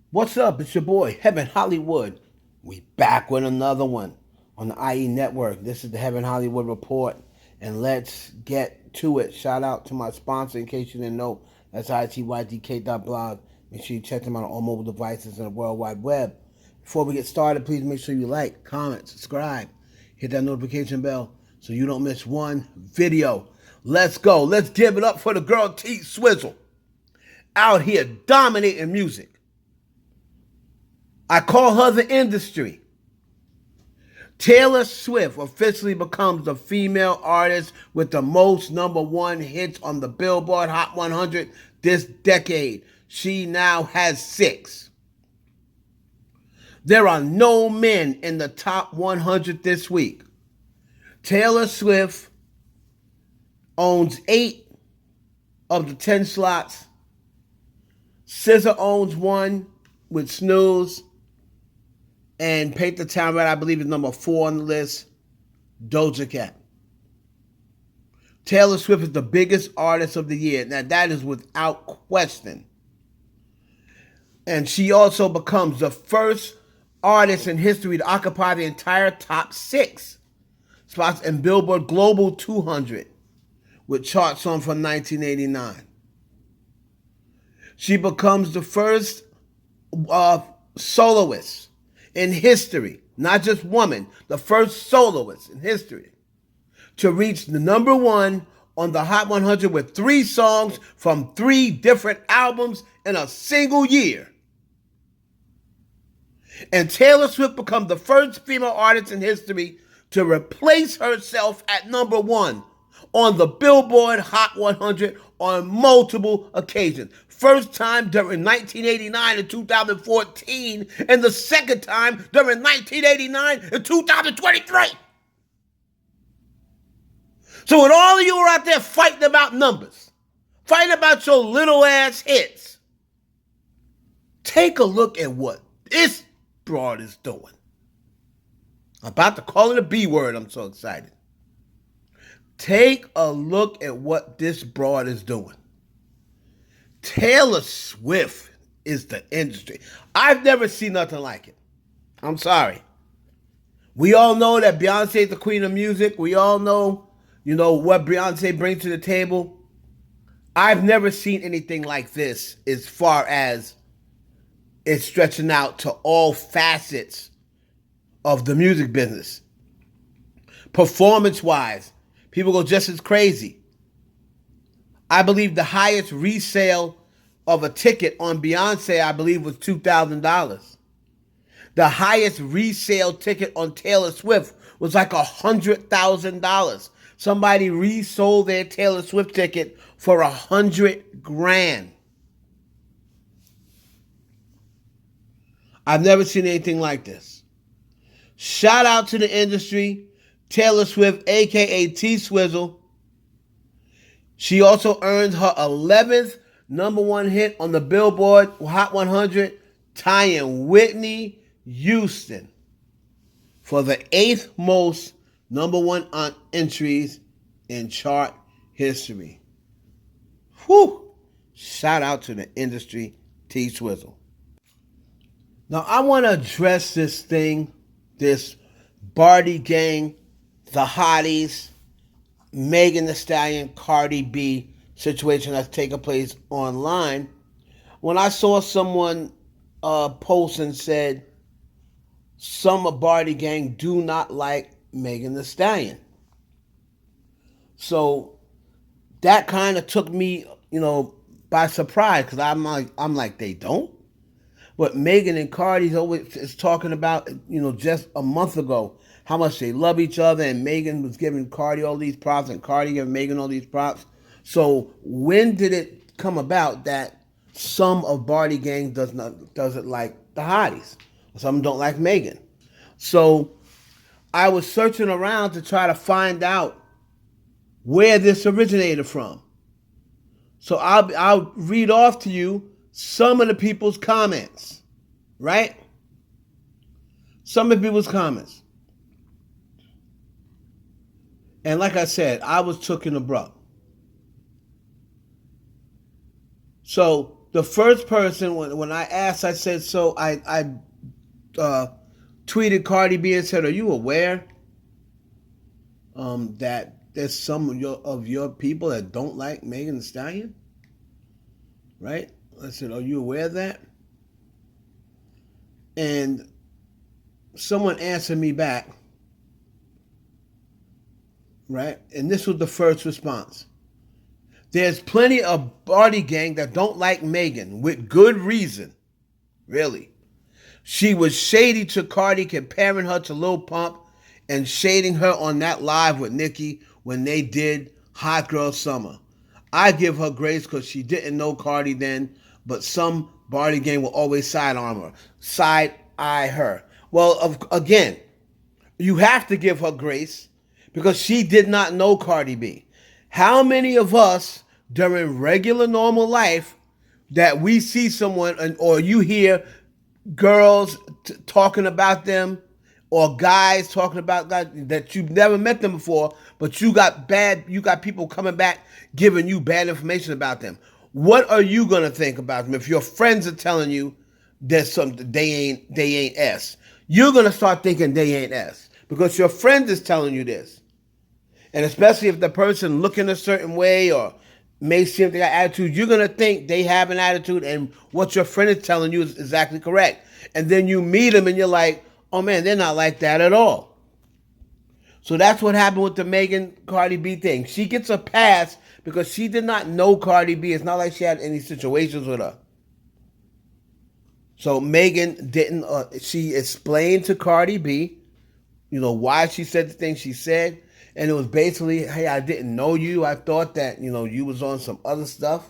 What's up? It's your boy, Heaven Hollywood. We back with another one on the IE Network. This is the Heaven Hollywood Report, and let's get to it. Shout out to my sponsor, in case you didn't know, that's itydk.blog. Make sure you check them out on all mobile devices and the World Wide Web. Before we get started, please make sure you like, comment, subscribe, hit that notification bell so you don't miss one video. Let's go. Let's give it up for the girl T Swizzle out here dominating music. I call her the industry. Taylor Swift officially becomes the female artist with the most number one hits on the Billboard Hot 100 this decade. She now has 6. There are no men in the top 100 this week. Taylor Swift owns 8 of the 10 slots. SZA owns 1 with Snooze. And Paint the Town Red, I believe, is number 4 on the list. Doja Cat. Taylor Swift is the biggest artist of the year. Now, that is without question. And she also becomes the first artist in history to occupy the entire top 6 spots in Billboard Global 200, with charts on from 1989. She becomes the first soloist in history, not just woman, the first soloist in history to reach the number 1 on the Hot 100 with 3 songs from 3 different albums in a single year. And Taylor Swift becomes the first female artist in history to replace herself at number 1 on the Billboard Hot 100 on multiple occasions. First time during 1989 and 2014, and the second time during 1989 and 2023. So when all of you are out there fighting about numbers, fighting about your little ass hits, take a look at what this broad is doing. I'm about to call it a B word, I'm so excited. Take a look at what this broad is doing. Taylor Swift is the industry. I've never seen nothing like it. I'm sorry. We all know that Beyonce is the queen of music. We all know, what Beyonce brings to the table. I've never seen anything like this as far as it's stretching out to all facets of the music business. Performance-wise, people go just as crazy. I believe the highest resale of a ticket on Beyonce, I believe, was $2,000. The highest resale ticket on Taylor Swift was like $100,000. Somebody resold their Taylor Swift ticket for $100,000. I've never seen anything like this. Shout out to the industry. Taylor Swift, a.k.a. T-Swizzle. She also earned her 11th number 1 hit on the Billboard Hot 100, tying Whitney Houston for the 8th most number 1 entries in chart history. Whew! Shout out to the industry, T-Swizzle. Now, I want to address this Bardi gang, the Hotties, Megan Thee Stallion, Cardi B situation that's taking place online. When I saw someone post and said some of Bardi gang do not like Megan Thee Stallion. So that kind of took me, by surprise, because I'm like, they don't? But Megan and Cardi's always is talking about, just a month ago, how much they love each other, and Megan was giving Cardi all these props, and Cardi giving Megan all these props. So when did it come about that some of Bardi gang doesn't like the Hotties? Some don't like Megan. So I was searching around to try to find out where this originated from. So I'll read off to you some of the people's comments, right? Some of the people's comments. And like I said, I was taken abrupt. So the first person when I asked, I said, so I tweeted Cardi B and said, "Are you aware that there's some of your people that don't like Megan Thee Stallion?" Right? I said, "Are you aware of that?" And someone answered me back, right? And this was the first response. There's plenty of Barty gang that don't like Megan with good reason. Really. She was shady to Cardi, comparing her to Lil Pump and shading her on that live with Nicki when they did Hot Girl Summer. I give her grace because she didn't know Cardi then, but some Barty gang will always side eye her. Well, again, you have to give her grace because she did not know Cardi B. How many of us during regular normal life that we see someone or you hear girls talking about them or guys talking about guys that you've never met them before, but you got people coming back giving you bad information about them. What are you gonna think about them if your friends are telling you there's something they ain't S? You're gonna start thinking they ain't S because your friend is telling you this. And especially if the person looking a certain way or may seem to got attitude, you're gonna think they have an attitude, and what your friend is telling you is exactly correct. And then you meet them, and you're like, "Oh man, they're not like that at all." So that's what happened with the Megan Cardi B thing. She gets a pass because she did not know Cardi B. It's not like she had any situations with her. So Megan didn't. She explained to Cardi B, why she said the things she said. And it was basically, hey, I didn't know you. I thought that, you was on some other stuff.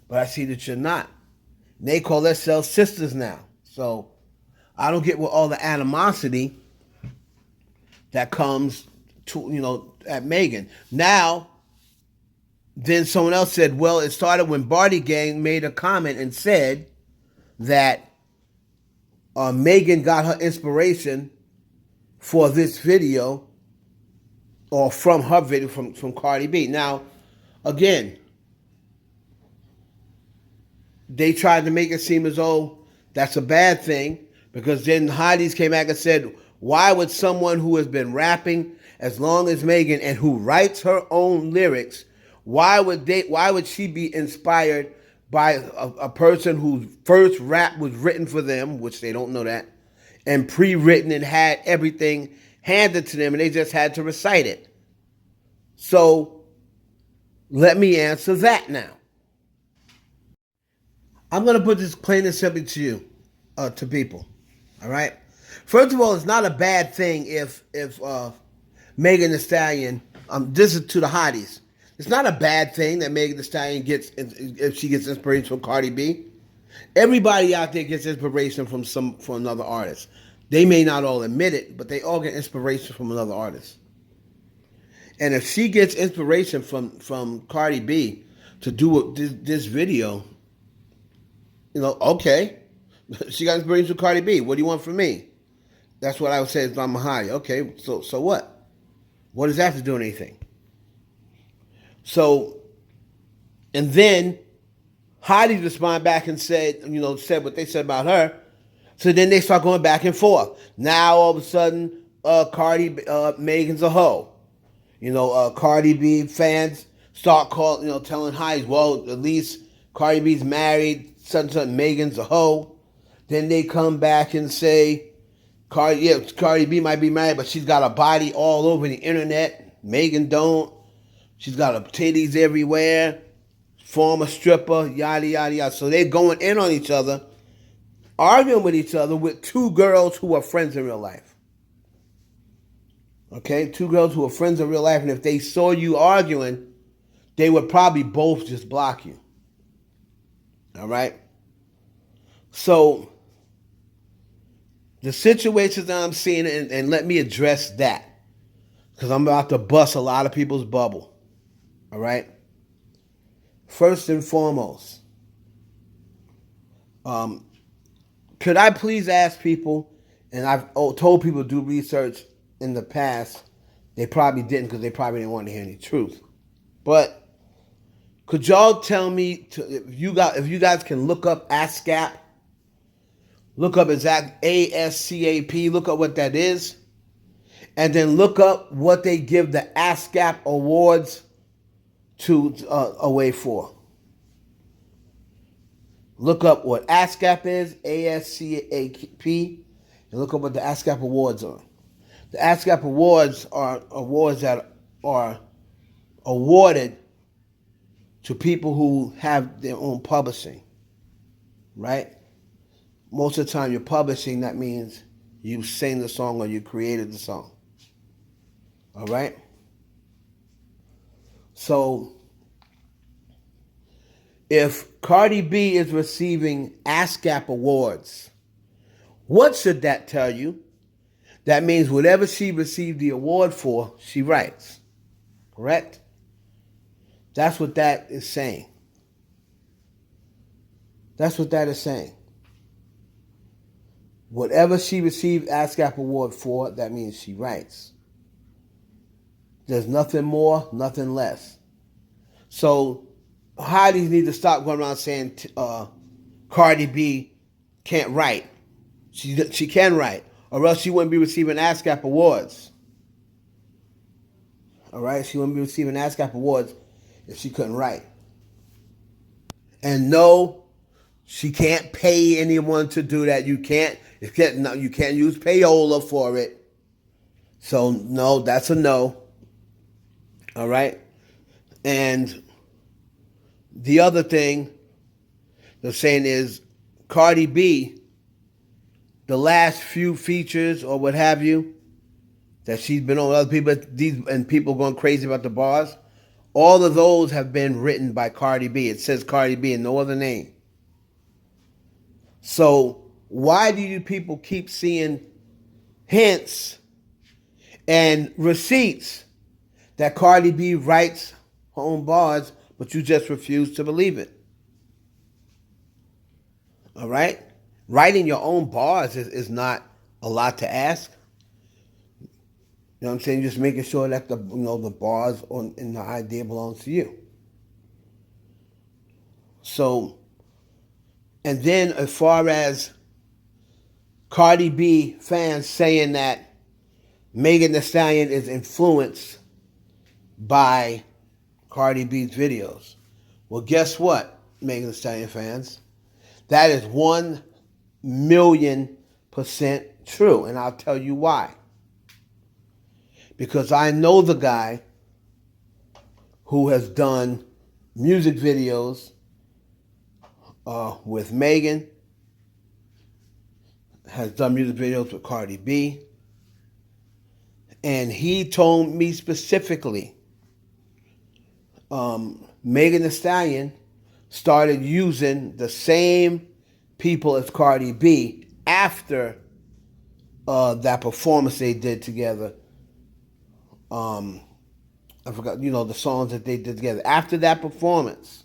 But I see that you're not. And they call themselves sisters now. So I don't get with all the animosity that comes to, at Megan. Now, then someone else said, well, it started when Barty Gang made a comment and said that Megan got her inspiration for this video or from her video from Cardi B. Now, again, they tried to make it seem as though that's a bad thing because then Hotties came back and said, why would someone who has been rapping as long as Megan and who writes her own lyrics, why would she be inspired by a person whose first rap was written for them, which they don't know that, and pre-written and had everything handed to them and they just had to recite it? So let me answer that now. I'm going to put this plain and simply to you, to people. All right. First of all, it's not a bad thing if Megan Thee Stallion. This is to the hotties. It's not a bad thing that Megan Thee Stallion if she gets inspiration from Cardi B. Everybody out there gets inspiration from another artist. They may not all admit it, but they all get inspiration from another artist. And if she gets inspiration from Cardi B to do this video, okay. She got inspiration from Cardi B. What do you want from me? That's what I would say is I'm a hottie. Okay, so what? What does that have to do with anything? So, and then Hotties respond back and said what they said about her. So then they start going back and forth. Now all of a sudden, Megan's a hoe. Cardi B fans start telling Hotties, well, at least Cardi B's married, something, Megan's a hoe. Then they come back and say, Cardi B might be married, but she's got a body all over the internet. Megan don't. She's got her titties everywhere. Former stripper, yada, yada, yada. So they're going in on each other, arguing with each other with two girls who are friends in real life. Okay? Two girls who are friends in real life, and if they saw you arguing, they would probably both just block you. All right? So, the situations that I'm seeing, and let me address that, because I'm about to bust a lot of people's bubble. All right? First and foremost, could I please ask people, and I've told people to do research in the past, they probably didn't because they probably didn't want to hear any truth. But Could y'all tell me if you guys can look up ASCAP, look up exact ASCAP, look up what that is, and then look up what they give the ASCAP awards to away for. Look up what ASCAP is, ASCAP, and look up what the ASCAP awards are. The ASCAP awards are awards that are awarded to people who have their own publishing, right? Most of the time you're publishing, that means you sang the song or you created the song. All right? So if Cardi B is receiving ASCAP awards, what should that tell you? That means whatever she received the award for, she writes. Correct? That's what that is saying. That's what that is saying. Whatever she received ASCAP award for, that means she writes. There's nothing more, nothing less. So Hotties need to stop going around saying Cardi B can't write. She can write, or else she wouldn't be receiving ASCAP awards. All right? She wouldn't be receiving ASCAP awards if she couldn't write. And no, she can't pay anyone to do that. You can't use payola for it. So no, that's a no. All right? And the other thing they're saying is Cardi B, the last few features or what have you that she's been on with other people, and people going crazy about the bars, all of those have been written by Cardi B. It says Cardi B and no other name. So why do you people keep seeing hints and receipts that Cardi B writes her own bars, but you just refuse to believe it? All right? Writing your own bars is not a lot to ask. You know what I'm saying? Just making sure that the bars and the idea belongs to you. So, and then as far as Cardi B fans saying that Megan Thee Stallion is influenced by Cardi B's videos. Well, guess what, Megan Thee Stallion fans? That is 1,000,000% true, and I'll tell you why. Because I know the guy who has done music videos with Megan, has done music videos with Cardi B, and he told me specifically Megan Thee Stallion started using the same people as Cardi B after that performance they did together. I forgot, the songs that they did together. After that performance,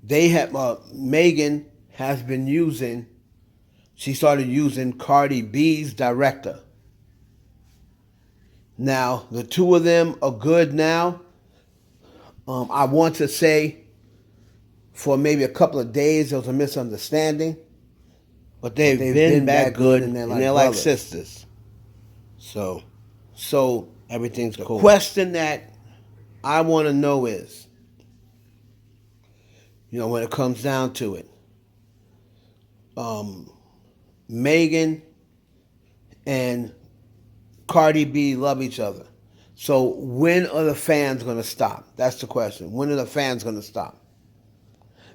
they had Megan has been using. She started using Cardi B's director. Now the two of them are good now. I want to say for maybe a couple of days there was a misunderstanding, but they've been back good, and they're like sisters. So everything's cool. The question that I want to know is, when it comes down to it, Megan and Cardi B love each other. So when are the fans going to stop? That's the question. When are the fans going to stop?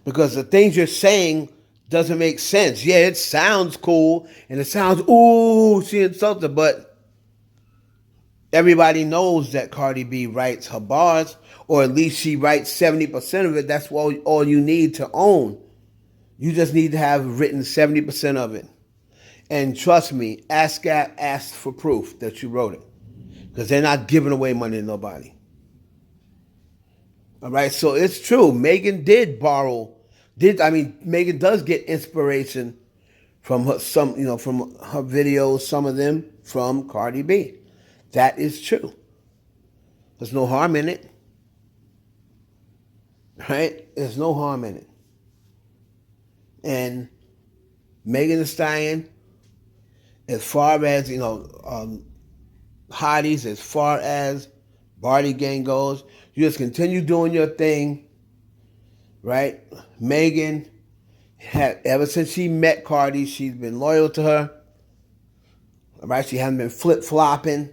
Because the things you're saying doesn't make sense. Yeah, it sounds cool, and it sounds, ooh, she insulted, but everybody knows that Cardi B writes her bars, or at least she writes 70% of it. That's all you need to own. You just need to have written 70% of it. And trust me, ASCAP asked for proof that you wrote it, because they're not giving away money to nobody. All right, so it's true. Megan did Megan does get inspiration from from her videos, some of them from Cardi B. That is true. There's no harm in it. right? There's no harm in it. And Megan Thee Stallion, as far as, Hotties, as far as Barty Gang goes, you just continue doing your thing, right? Megan, ever since she met Cardi, she's been loyal to her, right? She hasn't been flip-flopping.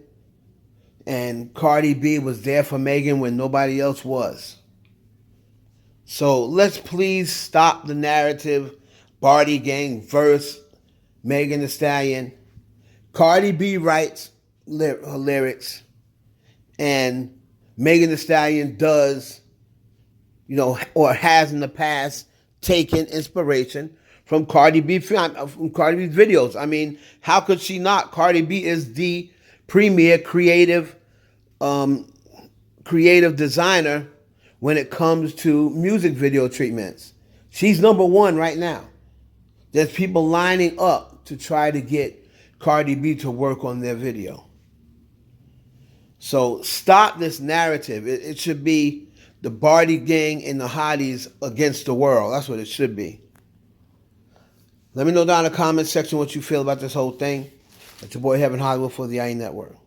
And Cardi B was there for Megan when nobody else was. So let's please stop the narrative. Barty Gang versus Megan Thee Stallion. Cardi B writes her lyrics, and Megan Thee Stallion does, or has in the past taken inspiration from Cardi B's videos. I mean, how could she not? Cardi B is the premier creative designer when it comes to music video treatments. She's number one right now. There's people lining up to try to get Cardi B to work on their video. So stop this narrative. It should be the Barty Gang and the Hotties against the world. That's what it should be. Let me know down in the comment section what you feel about this whole thing. It's your boy Heaven Hollywood for the IE Network.